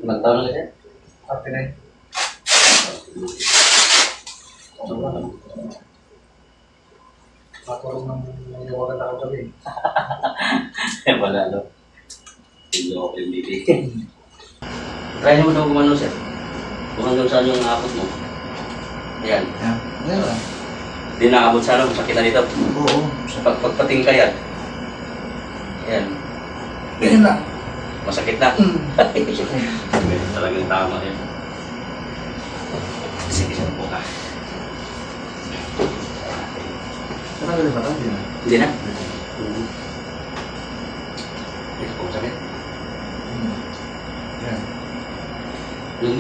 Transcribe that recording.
Ilang taon na siya? 39. Matulog ng inuwagan ako gabi. Wala, no? Hindi ako pinili. Try mo daw gumano, sir. Kung hanggang saan yung nakakot mo. Ayan. Yan lang. Hindi nakabot sana, masakit na dito. Oo. Pagpating ka yan. Ayan. Ganyan lang. Masakit na. Talagang tama yan. Sige, sir po ka. Saan ka ba? Hindi na. Ito po, sakit. Yan. Yung